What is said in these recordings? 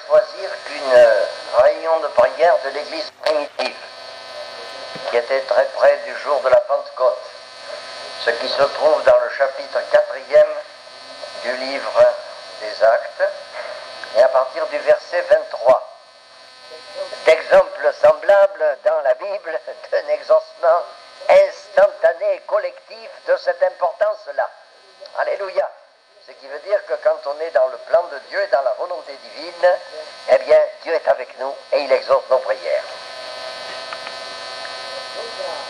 choisir qu'une réunion de prière de l'église primitive, qui était très près du jour de la Pentecôte, ce qui se trouve dans le chapitre 4e du livre des Actes, et à partir du verset 23. D'exemples semblables dans la Bible d'un exaucement instantané et collectif de cette importance-là. Alléluia. Ce qui veut dire que quand on est dans le plan de Dieu et dans la volonté divine, eh bien, Dieu est avec nous et il exauce nos prières.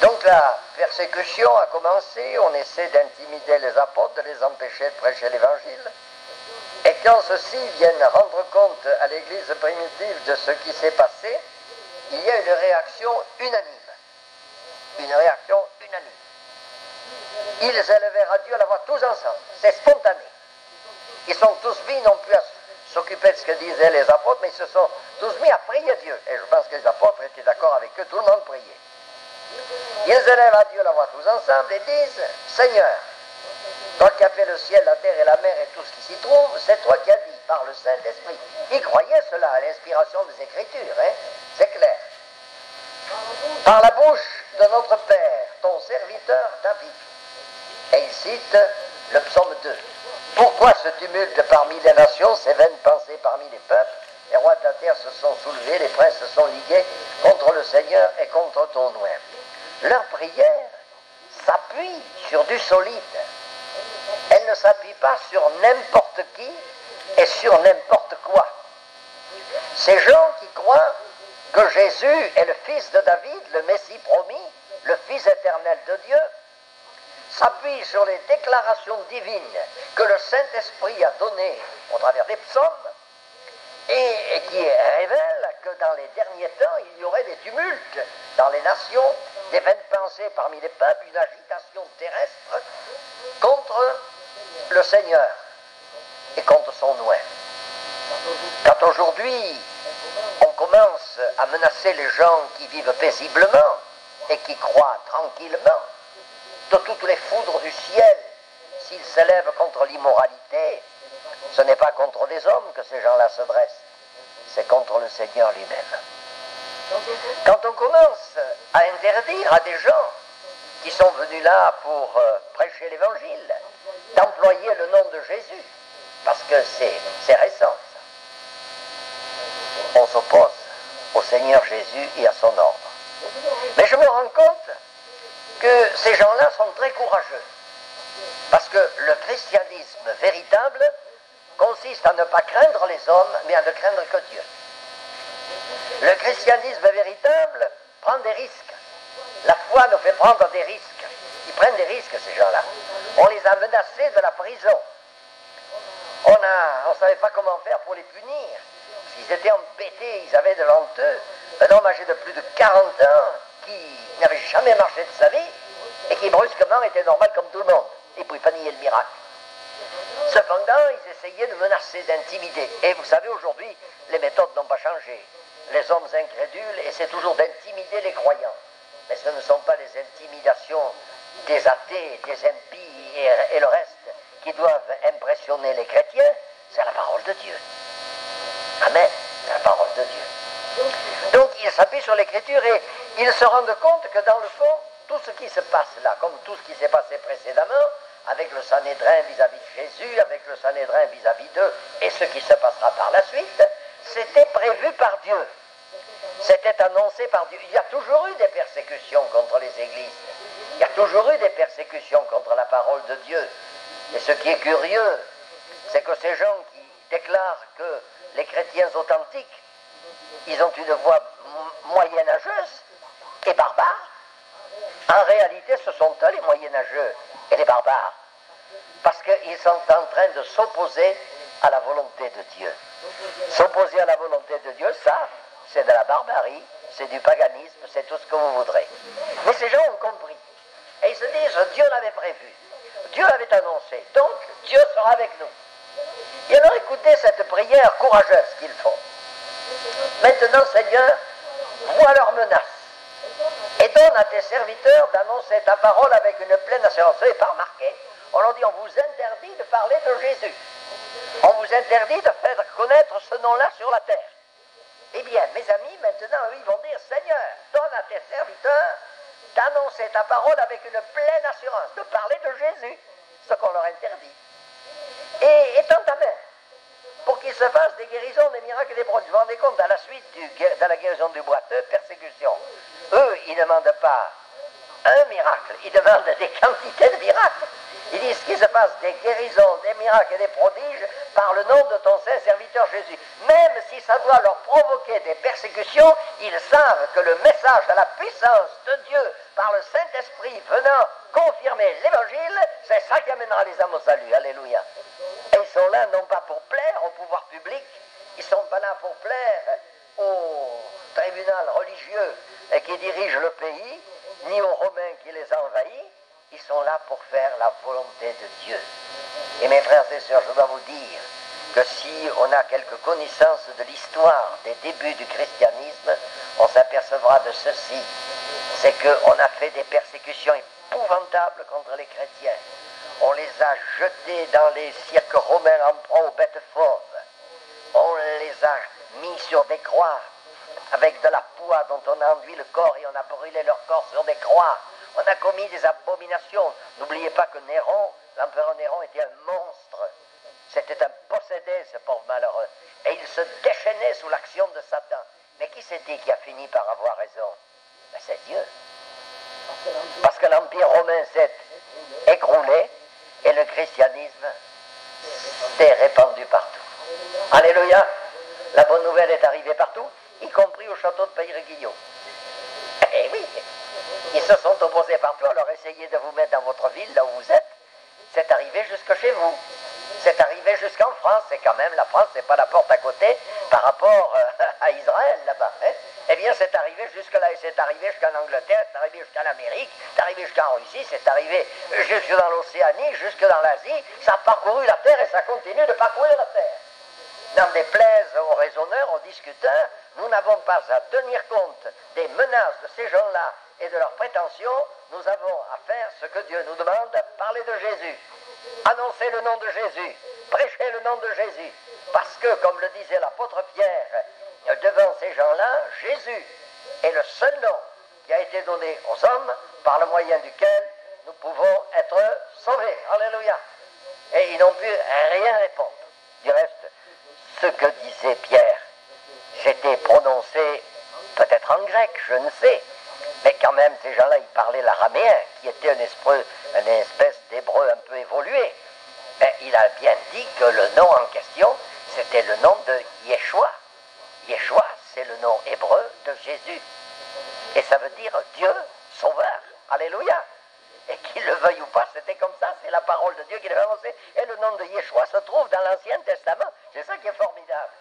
Donc la persécution a commencé, on essaie d'intimider les apôtres, de les empêcher de prêcher l'évangile. Et quand ceux-ci viennent rendre compte à l'église primitive de ce qui s'est passé, il y a une réaction unanime. Une réaction unanime. Ils élevèrent à Dieu la voix tous ensemble. C'est spontané. Ils sont tous mis non plus à s'occuper de ce que disaient les apôtres, mais ils se sont tous mis à prier Dieu. Et je pense que les apôtres étaient d'accord avec eux, tout le monde priait. Ils élèvent à Dieu la voix tous ensemble et disent, Seigneur, toi qui as fait le ciel, la terre et la mer et tout ce qui s'y trouve, c'est toi qui as dit par le Saint-Esprit. Ils croyaient cela à l'inspiration des Écritures, hein? C'est clair. Par la bouche de notre Père, ton serviteur David. Et il cite le psaume 2. Pourquoi ce tumulte parmi les nations, ces vaines pensées parmi les peuples? Les rois de la terre se sont soulevés, les princes se sont ligués contre le Seigneur et contre ton nom. Leur prière s'appuie sur du solide. Elle ne s'appuie pas sur n'importe qui et sur n'importe quoi. Ces gens qui croient que Jésus est le fils de David, le Messie promis, le Fils éternel de Dieu, s'appuient sur les déclarations divines que le Saint-Esprit a données au travers des psaumes et qui révèlent que dans les derniers temps, il y aurait des tumultes dans les nations, des vaines pensées parmi les peuples, une agitation terrestre contre le Seigneur et contre son nom. Quand aujourd'hui, on commence à menacer les gens qui vivent paisiblement et qui croient tranquillement, de toutes les foudres du ciel, s'ils s'élèvent contre l'immoralité, ce n'est pas contre les hommes que ces gens-là se dressent, c'est contre le Seigneur lui-même. Quand on commence à interdire à des gens qui sont venus là pour prêcher l'évangile, d'employer le nom de Jésus, parce que c'est récent, on s'oppose au Seigneur Jésus et à son ordre. Mais je me rends compte que ces gens-là sont très courageux, parce que le christianisme véritable consiste à ne pas craindre les hommes, mais à ne craindre que Dieu. Le christianisme véritable prend des risques. La foi nous fait prendre des risques. Ils prennent des risques, ces gens-là. On les a menacés de la prison. On ne savait pas comment faire pour les punir. Ils étaient embêtés, ils avaient devant eux un homme âgé de plus de 40 ans qui n'avait jamais marché de sa vie et qui brusquement était normal comme tout le monde. Il ne pouvait pas nier le miracle. Cependant, ils essayaient de menacer, d'intimider. Et vous savez, aujourd'hui, les méthodes n'ont pas changé. Les hommes incrédules essaient toujours d'intimider les croyants. Mais ce ne sont pas les intimidations des athées, des impies et le reste qui doivent impressionner les chrétiens, c'est la parole de Dieu. Amen, c'est la parole de Dieu. Donc ils s'appuient sur l'écriture et ils se rendent compte que dans le fond, tout ce qui se passe là, comme tout ce qui s'est passé précédemment, avec le Sanhédrin vis-à-vis de Jésus, avec le Sanhédrin vis-à-vis d'eux, et ce qui se passera par la suite, c'était prévu par Dieu. C'était annoncé par Dieu. Il y a toujours eu des persécutions contre les églises. Il y a toujours eu des persécutions contre la parole de Dieu. Et ce qui est curieux, c'est que ces gens qui déclarent que les chrétiens authentiques, ils ont une voix moyenâgeuse et barbare. En réalité, ce sont eux les moyenâgeux et les barbares. Parce qu'ils sont en train de s'opposer à la volonté de Dieu. S'opposer à la volonté de Dieu, ça, c'est de la barbarie, c'est du paganisme, c'est tout ce que vous voudrez. Mais ces gens ont compris. Et ils se disent, Dieu l'avait prévu. Dieu l'avait annoncé. Donc, Dieu sera avec nous. Et alors, écoutez cette prière courageuse qu'ils font. Maintenant, Seigneur, vois leurs menaces. Et donne à tes serviteurs d'annoncer ta parole avec une pleine assurance. Vous n'avez pas remarqué? On leur dit, on vous interdit de parler de Jésus. On vous interdit de faire connaître ce nom-là sur la terre. Eh bien, mes amis, maintenant, eux, ils vont dire, Seigneur, donne à tes serviteurs d'annoncer ta parole avec une pleine assurance, de parler de Jésus, ce qu'on leur interdit. Et étends ta main, pour qu'il se fasse des guérisons, des miracles et des prodiges. Vous vous rendez compte, à la suite de la guérison du boiteux, persécution. Eux, ils ne demandent pas un miracle, ils demandent des quantités de miracles. Ils disent qu'il se passe des guérisons, des miracles et des prodiges par le nom de ton saint serviteur Jésus. Même si ça doit leur provoquer des persécutions, ils savent que le message de la puissance de Dieu par le Saint-Esprit venant confirmer l'évangile, c'est ça qui amènera les âmes au salut. Alléluia. Et ils sont là non pas pour plaire au pouvoir public, ils ne sont pas là pour plaire au tribunal religieux qui dirige le pays, ni aux Romains qui les a envahis. Ils sont là pour faire la volonté de Dieu. Et mes frères et sœurs, je dois vous dire que si on a quelque connaissance de l'histoire des débuts du christianisme, on s'apercevra de ceci, c'est qu'on a fait des persécutions épouvantables contre les chrétiens. On les a jetés dans les cirques romains en proie aux bêtes fauves. On les a mis sur des croix avec de la poix dont on a enduit le corps et on a brûlé leur corps sur des croix. On a commis des abominations. N'oubliez pas que Néron, l'empereur Néron, était un monstre. C'était un possédé, ce pauvre malheureux. Et il se déchaînait sous l'action de Satan. Mais qui c'est-il qui a fini par avoir raison? Ben, c'est Dieu. Parce que l'Empire romain s'est écroulé et le christianisme s'est répandu partout. Alléluia! La bonne nouvelle est arrivée partout, y compris au château de Peyreguillot. Eh oui! Ils se sont opposés partout, alors essayez de vous mettre dans votre ville, là où vous êtes. C'est arrivé jusque chez vous. C'est arrivé jusqu'en France. C'est quand même, la France, c'est pas la porte à côté par rapport à Israël, là-bas. Hein? Eh bien, c'est arrivé jusque-là, et c'est arrivé jusqu'en Angleterre, c'est arrivé jusqu'en Amérique, c'est arrivé jusqu'en Russie, c'est arrivé jusque dans l'Océanie, jusque dans l'Asie. Ça a parcouru la terre et ça continue de parcourir la terre. N'en déplaise aux raisonneurs, aux discuteurs, nous n'avons pas à tenir compte des menaces de ces gens-là et de leurs prétentions. Nous avons à faire ce que Dieu nous demande, parler de Jésus, annoncer le nom de Jésus, prêcher le nom de Jésus, parce que, comme le disait l'apôtre Pierre, devant ces gens-là, Jésus est le seul nom qui a été donné aux hommes par le moyen duquel nous pouvons être sauvés. Alléluia. Et ils n'ont pu rien répondre. Du reste, ce que disait Pierre, c'était prononcé peut-être en grec, je ne sais, mais quand même ces gens-là, ils parlaient l'araméen, qui était une espèce d'hébreu un peu évolué. Mais il a bien dit que le nom en question, c'était le nom de Yeshua. Yeshua, c'est le nom hébreu de Jésus. Et ça veut dire Dieu sauveur. Alléluia. Et qu'il le veuille ou pas, c'était comme ça, c'est la parole de Dieu qui l'a annoncé. Et le nom de Yeshua se trouve dans l'Ancien Testament. C'est ça qui est formidable.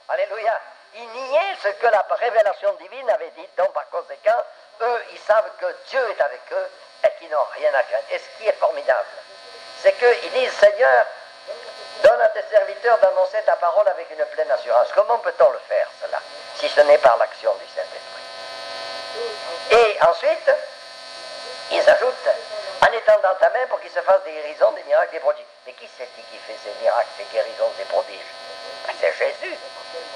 Alléluia. Ils niaient ce que la révélation divine avait dit. Donc par conséquent, eux, ils savent que Dieu est avec eux et qu'ils n'ont rien à craindre. Et ce qui est formidable, c'est qu'ils disent, Seigneur, donne à tes serviteurs d'annoncer ta parole avec une pleine assurance. Comment peut-on le faire, cela, si ce n'est par l'action du Saint-Esprit? Et ensuite, ils ajoutent, en étendant ta main pour qu'il se fasse des guérisons, des miracles, des prodiges. Mais qui c'est-il qui fait ces miracles, ces guérisons, ces prodiges? Ben, c'est Jésus.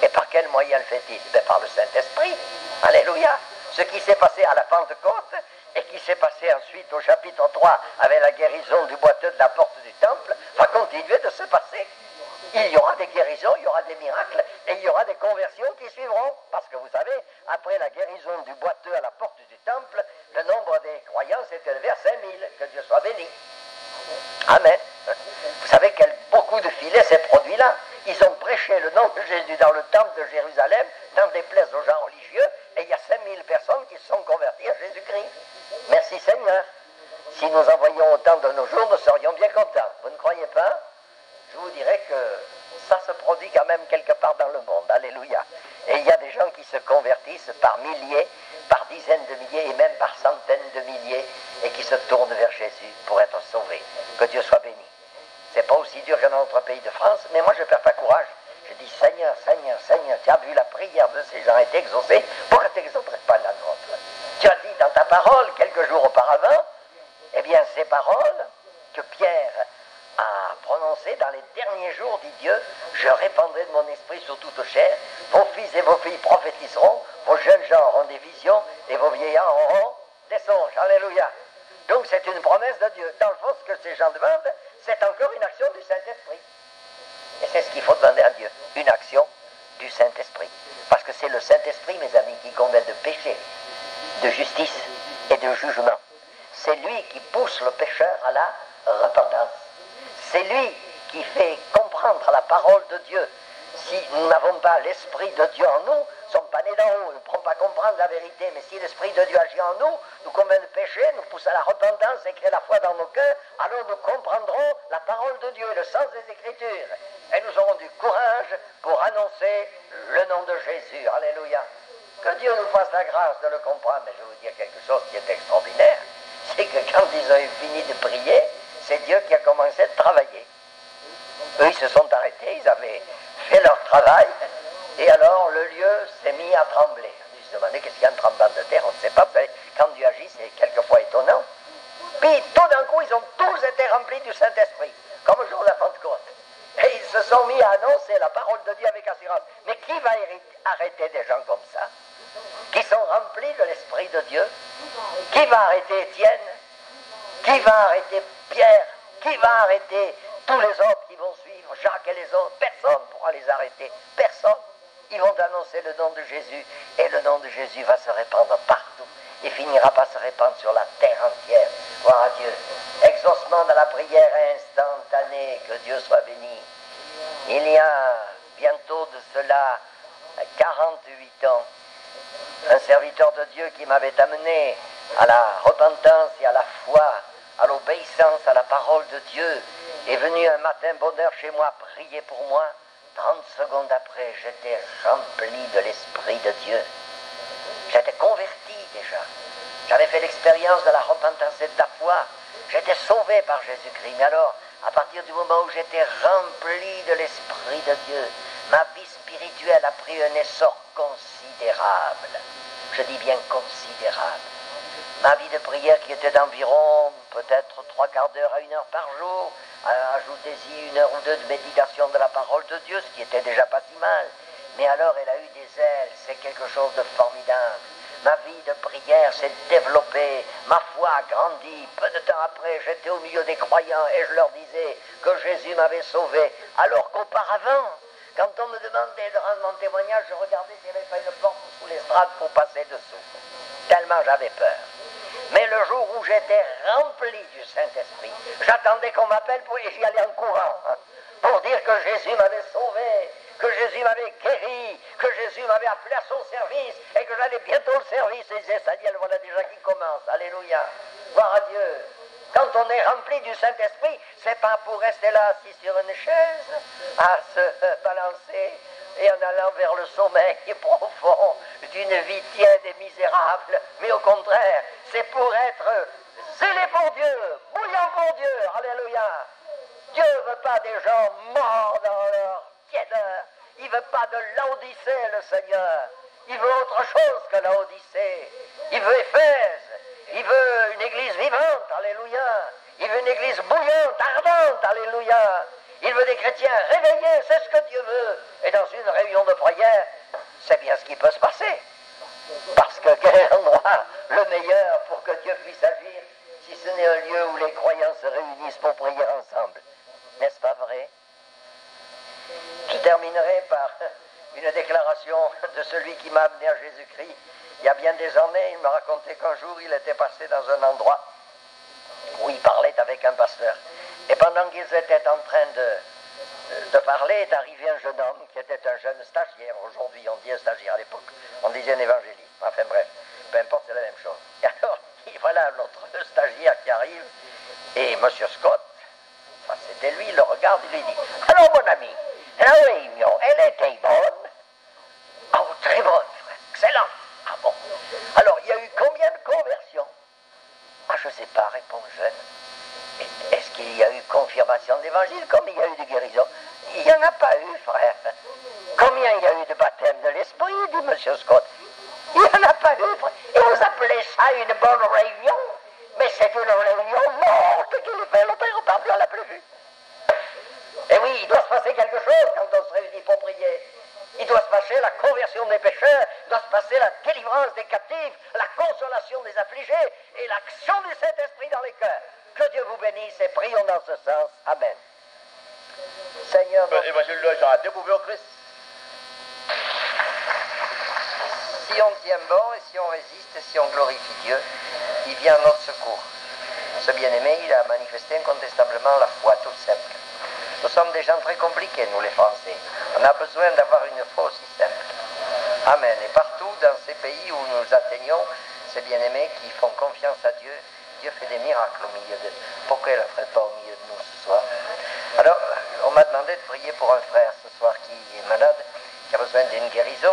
Et par quel moyen le fait-il? Ben, par le Saint-Esprit. Alléluia. Ce qui s'est passé à la Pentecôte et qui s'est passé ensuite au chapitre 3 avec la guérison du boiteux de la porte du temple va continuer de se passer. Il y aura des guérisons, il y aura des miracles et il y aura des conversions qui suivront. Parce que vous savez, après la guérison du boiteux à la porte du temple, le nombre des croyants s'est élevé à 5000. Que Dieu soit béni. Amen. Vous savez quel beaucoup de filets ces produits-là. Ils ont prêché le nom de Jésus dans le temple de Jérusalem, n'en déplaise aux gens religieux, et il y a 5000 personnes qui se sont converties à Jésus-Christ. Merci Seigneur. Si nous en voyions autant de nos jours, nous serions bien contents. Vous ne croyez pas? Je vous dirais que ça se produit quand même quelque part dans le monde. Alléluia. Et il y a des gens qui se convertissent par milliers, par dizaines de milliers et même par centaines de milliers et qui se tournent vers Jésus pour être sauvés. Que Dieu soit béni. C'est pas aussi dur que dans notre pays de France, mais moi je ne perds pas courage. Je dis Seigneur, Seigneur, Seigneur, tu as vu la prière de ces gens a été exaucée, pourquoi tu n'exaucerais pas la nôtre? Tu as dit dans ta parole quelques jours auparavant, eh bien ces paroles que Pierre a prononcées dans les derniers jours, dit Dieu, chair, vos fils et vos filles prophétiseront, vos jeunes gens auront des visions, et vos vieillards auront des songes. Alléluia. Donc c'est une promesse de Dieu. Dans le fond, ce que ces gens demandent, c'est encore une action du Saint-Esprit. Et c'est ce qu'il faut demander à Dieu, une action du Saint-Esprit. Parce que c'est le Saint-Esprit, mes amis, qui convainc de péché, de justice et de jugement. C'est lui qui pousse le pécheur à la repentance. C'est lui qui fait comprendre la parole de Dieu. Si nous n'avons pas l'Esprit de Dieu en nous, nous ne sommes pas nés d'en haut, nous ne pourrons pas comprendre la vérité. Mais si l'Esprit de Dieu agit en nous, nous convainc de péché, nous pousse à la repentance et crée la foi dans nos cœurs, alors nous comprendrons la parole de Dieu, le sens des Écritures. Et nous aurons du courage pour annoncer le nom de Jésus. Alléluia. Que Dieu nous fasse la grâce de le comprendre. Mais je vais vous dire quelque chose qui est extraordinaire. C'est que quand ils ont fini de prier, c'est Dieu qui a commencé de travailler. Eux, ils se sont arrêtés, ils avaient fait leur travail, et alors le lieu s'est mis à trembler. Ils se demandaient qu'est-ce qu'il y a un tremblement de terre, on ne sait pas, quand Dieu agit, c'est quelquefois étonnant. Puis tout d'un coup, ils ont tous été remplis du Saint-Esprit, comme le jour de la Pentecôte. Et ils se sont mis à annoncer la parole de Dieu avec assurance. Mais qui va arrêter des gens comme ça, qui sont remplis de l'Esprit de Dieu? Qui va arrêter Étienne? Qui va arrêter Pierre? Qui va arrêter tous les autres qui vont suivre, Jacques et les autres? Personne ne pourra les arrêter. Personne. Ils vont annoncer le nom de Jésus, et le nom de Jésus va se répandre partout, et finira par se répandre sur la terre entière. Gloire à Dieu. Exaucement de la prière instantanée, que Dieu soit béni. Il y a bientôt de cela 48 ans, un serviteur de Dieu qui m'avait amené à la repentance et à la foi, à l'obéissance à la parole de Dieu, est venu un matin bonheur chez moi prier pour moi. 30 secondes après, j'étais rempli de l'Esprit de Dieu. J'étais converti déjà. J'avais fait l'expérience de la repentance et de la foi. J'étais sauvé par Jésus-Christ. Mais alors, à partir du moment où j'étais rempli de l'Esprit de Dieu, ma vie spirituelle a pris un essor considérable. Je dis bien considérable. Ma vie de prière qui était d'environ peut-être 3/4 d'heure à 1 heure par jour, ajoutez-y 1 heure ou 2 de méditation de la parole de Dieu, ce qui était déjà pas si mal. Mais alors elle a eu des ailes, c'est quelque chose de formidable. Ma vie de prière s'est développée, ma foi a grandi. Peu de temps après, j'étais au milieu des croyants et je leur disais que Jésus m'avait sauvé. Alors qu'auparavant, quand on me demandait de rendre mon témoignage, je regardais s'il n'y avait pas une porte sous l'estrade pour passer dessous. Tellement j'avais peur. Mais le jour où j'étais rempli du Saint-Esprit, j'attendais qu'on m'appelle et j'y allais en courant pour dire que Jésus m'avait sauvé, que Jésus m'avait guéri, que Jésus m'avait appelé à son service et que j'allais bientôt le service. Et disait, Daniel, voilà déjà qui commence. Alléluia. Gloire à Dieu. Quand on est rempli du Saint-Esprit, c'est pas pour rester là assis sur une chaise, à se balancer et en allant vers le sommeil profond d'une vie tiède et misérable, mais au contraire, c'est pour être zélé pour Dieu, bouillant pour Dieu. Alléluia. Dieu ne veut pas des gens morts dans leur tiédeur. Il ne veut pas de Laodicée, le Seigneur. Il veut autre chose que Laodicée. Il veut Éphèse. Il veut une église vivante. Alléluia. Il veut une église bouillante, ardente. Alléluia. Il veut des chrétiens réveillés. C'est ce que Dieu veut. Et dans une réunion de prière, c'est bien ce qui peut se passer. Parce que quel est l'endroit le meilleur pour que Dieu puisse agir si ce n'est un lieu où les croyants se réunissent pour prier ensemble? N'est-ce pas vrai? Je terminerai par une déclaration de celui qui m'a amené à Jésus-Christ. Il y a bien des années, il me racontait qu'un jour, il était passé dans un endroit où il parlait avec un pasteur. Et pendant qu'ils étaient en train de parler, est arrivé un jeune homme qui était un jeune stagiaire. Aujourd'hui, on dit un stagiaire, à l'époque, on disait un évangéliste. Enfin bref, peu importe, c'est la même chose. Et alors, voilà notre stagiaire qui arrive, et M. Scott, enfin, c'était lui, il le regarde, il lui dit, « Alors mon ami, la réunion, elle était bonne? » »« Oh, très bonne, frère, excellent. » »« Ah bon. Alors, il y a eu combien de conversions? » ?»« Ah, je ne sais pas, répond le jeune. « Est-ce qu'il y a eu confirmation d'évangile comme il y a eu de guérison? » »« Il n'y en a pas eu, frère. »« Combien il y a eu de baptême de l'esprit? » dit M. Scott. « Il n'y en a pas eu, frère. Et vous appelez ça une bonne réunion? Mais c'est une réunion morte qu'il fait, le Père partout, on l'a plus vu. » Et oui, il doit se passer quelque chose quand on se réunit pour prier. Il doit se passer la conversion des pécheurs, il doit se passer la délivrance des captifs, la consolation des affligés et l'action du Saint-Esprit dans les cœurs. Que Dieu vous bénisse et prions dans ce sens. Amen. Seigneur, Évangile de Jean a découvert Christ. si on tient bon et si on résiste et si on glorifie Dieu, il vient à notre secours. Ce bien-aimé, il a manifesté incontestablement la foi toute simple. Nous sommes des gens très compliqués, nous les Français. On a besoin d'avoir une foi aussi simple. Amen. Et partout dans ces pays où nous atteignons, ces bien-aimés qui font confiance à Dieu, Dieu fait des miracles au milieu d'eux. Pourquoi il ne le ferait pas au milieu de nous ce soir? Alors, on m'a demandé de prier pour un frère ce soir qui est malade, qui a besoin d'une guérison.